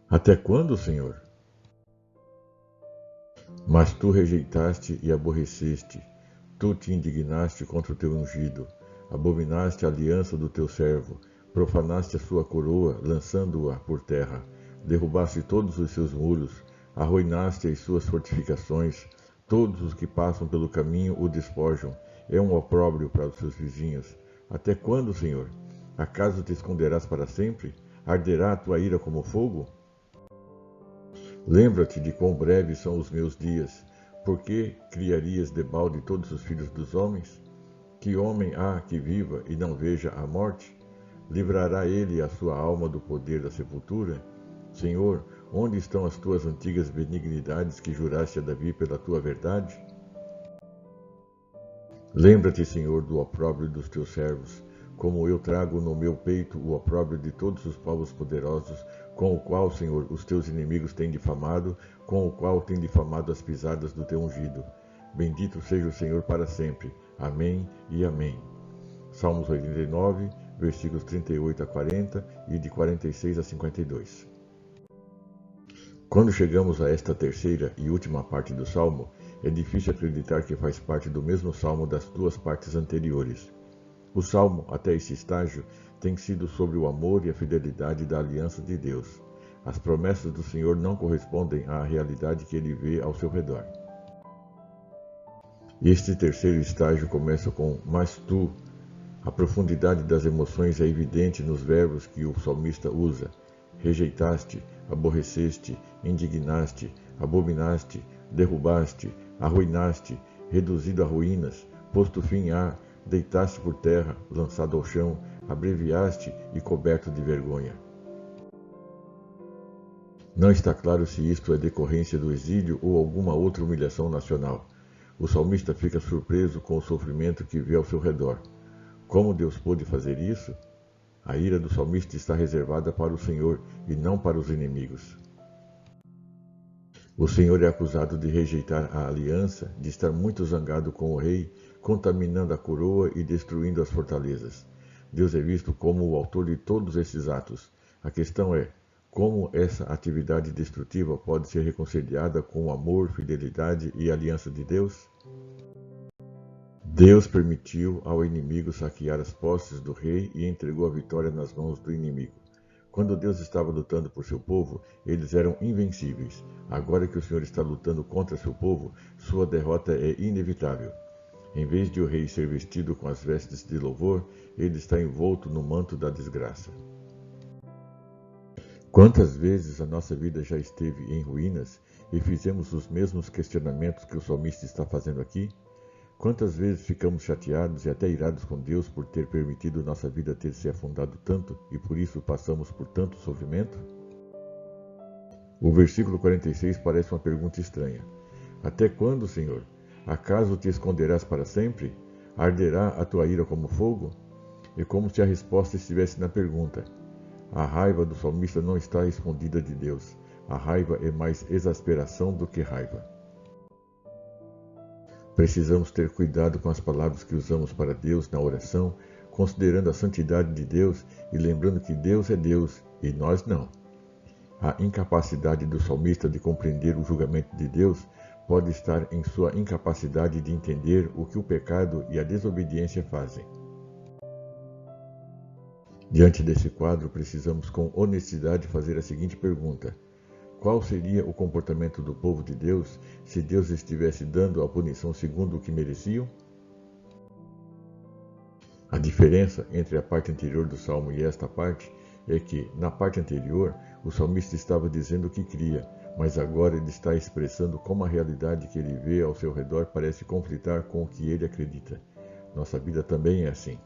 Até quando, Senhor? Mas tu rejeitaste e aborreceste, tu te indignaste contra o teu ungido, abominaste a aliança do teu servo, profanaste a sua coroa, lançando-a por terra, derrubaste todos os seus muros, arruinaste as suas fortificações, todos os que passam pelo caminho o despojam, é um opróbrio para os seus vizinhos. Até quando, Senhor? Acaso te esconderás para sempre? Arderá a tua ira como fogo? Lembra-te de quão breves são os meus dias. Por que criarias debalde todos os filhos dos homens? Que homem há que viva e não veja a morte? Livrará ele a sua alma do poder da sepultura? Senhor, onde estão as tuas antigas benignidades que juraste a Davi pela tua verdade? Lembra-te, Senhor, do opróbrio dos teus servos, como eu trago no meu peito o opróbrio de todos os povos poderosos, com o qual, Senhor, os teus inimigos têm difamado, com o qual têm difamado as pisadas do teu ungido. Bendito seja o Senhor para sempre. Amém e amém. Salmos 89, versículos 38 a 40 e de 46 a 52. Quando chegamos a esta terceira e última parte do Salmo, é difícil acreditar que faz parte do mesmo Salmo das duas partes anteriores. O Salmo, até esse estágio, tem sido sobre o amor e a fidelidade da aliança de Deus. As promessas do Senhor não correspondem à realidade que ele vê ao seu redor. Este terceiro estágio começa com "mas tu". A profundidade das emoções é evidente nos verbos que o salmista usa. Rejeitaste, aborreceste, indignaste, abominaste, derrubaste, arruinaste, reduzido a ruínas, posto fim a, deitaste por terra, lançado ao chão, abreviaste e coberto de vergonha. Não está claro se isto é decorrência do exílio ou alguma outra humilhação nacional. O salmista fica surpreso com o sofrimento que vê ao seu redor. Como Deus pôde fazer isso? A ira do salmista está reservada para o Senhor e não para os inimigos. O Senhor é acusado de rejeitar a aliança, de estar muito zangado com o rei, contaminando a coroa e destruindo as fortalezas. Deus é visto como o autor de todos esses atos. A questão é, como essa atividade destrutiva pode ser reconciliada com o amor, fidelidade e aliança de Deus? Deus permitiu ao inimigo saquear as posses do rei e entregou a vitória nas mãos do inimigo. Quando Deus estava lutando por seu povo, eles eram invencíveis. Agora que o Senhor está lutando contra seu povo, sua derrota é inevitável. Em vez de o rei ser vestido com as vestes de louvor, ele está envolto no manto da desgraça. Quantas vezes a nossa vida já esteve em ruínas e fizemos os mesmos questionamentos que o salmista está fazendo aqui? Quantas vezes ficamos chateados e até irados com Deus por ter permitido nossa vida ter se afundado tanto e por isso passamos por tanto sofrimento? O versículo 46 parece uma pergunta estranha. Até quando, Senhor? Acaso te esconderás para sempre? Arderá a tua ira como fogo? É como se a resposta estivesse na pergunta. A raiva do salmista não está escondida de Deus. A raiva é mais exasperação do que raiva. Precisamos ter cuidado com as palavras que usamos para Deus na oração, considerando a santidade de Deus e lembrando que Deus é Deus e nós não. A incapacidade do salmista de compreender o julgamento de Deus pode estar em sua incapacidade de entender o que o pecado e a desobediência fazem. Diante desse quadro, precisamos com honestidade fazer a seguinte pergunta: qual seria o comportamento do povo de Deus se Deus estivesse dando a punição segundo o que mereciam? A diferença entre a parte anterior do Salmo e esta parte é que, na parte anterior, o salmista estava dizendo o que cria, mas agora ele está expressando como a realidade que ele vê ao seu redor parece conflitar com o que ele acredita. Nossa vida também é assim.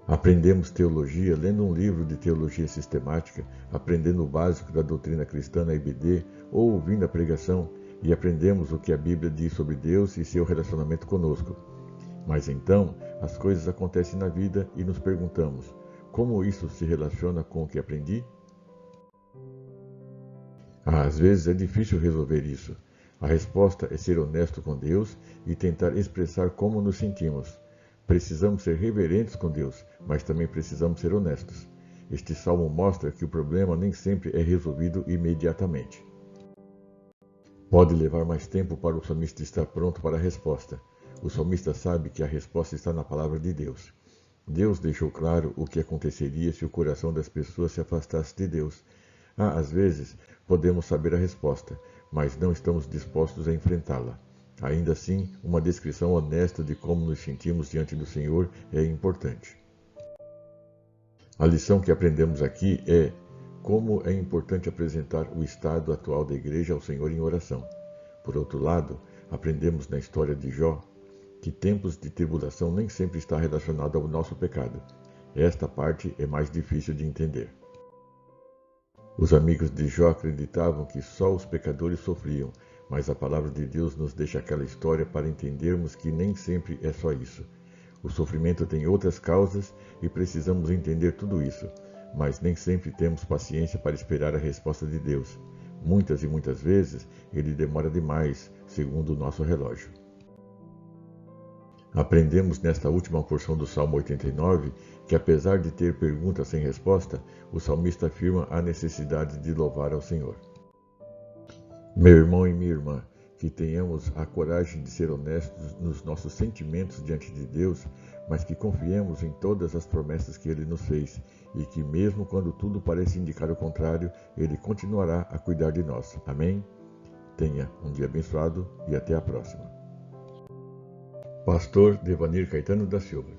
Aprendemos teologia lendo um livro de teologia sistemática, aprendendo o básico da doutrina cristã na IBD ou ouvindo a pregação, e aprendemos o que a Bíblia diz sobre Deus e seu relacionamento conosco. Mas então, as coisas acontecem na vida e nos perguntamos: como isso se relaciona com o que aprendi? Às vezes é difícil resolver isso. A resposta é ser honesto com Deus e tentar expressar como nos sentimos. Precisamos ser reverentes com Deus, mas também precisamos ser honestos. Este salmo mostra que o problema nem sempre é resolvido imediatamente. Pode levar mais tempo para o salmista estar pronto para a resposta. O salmista sabe que a resposta está na palavra de Deus. Deus deixou claro o que aconteceria se o coração das pessoas se afastasse de Deus. Às vezes, podemos saber a resposta, mas não estamos dispostos a enfrentá-la. Ainda assim, uma descrição honesta de como nos sentimos diante do Senhor é importante. A lição que aprendemos aqui é como é importante apresentar o estado atual da igreja ao Senhor em oração. Por outro lado, aprendemos na história de Jó que tempos de tribulação nem sempre está relacionado ao nosso pecado. Esta parte é mais difícil de entender. Os amigos de Jó acreditavam que só os pecadores sofriam, mas a palavra de Deus nos deixa aquela história para entendermos que nem sempre é só isso. O sofrimento tem outras causas e precisamos entender tudo isso, mas nem sempre temos paciência para esperar a resposta de Deus. Muitas e muitas vezes ele demora demais, segundo o nosso relógio. Aprendemos nesta última porção do Salmo 89 que, apesar de ter perguntas sem resposta, o salmista afirma a necessidade de louvar ao Senhor. Meu irmão e minha irmã, que tenhamos a coragem de ser honestos nos nossos sentimentos diante de Deus, mas que confiemos em todas as promessas que Ele nos fez e que, mesmo quando tudo parece indicar o contrário, Ele continuará a cuidar de nós. Amém? Tenha um dia abençoado e até a próxima. Pastor Devanir Caetano da Silva.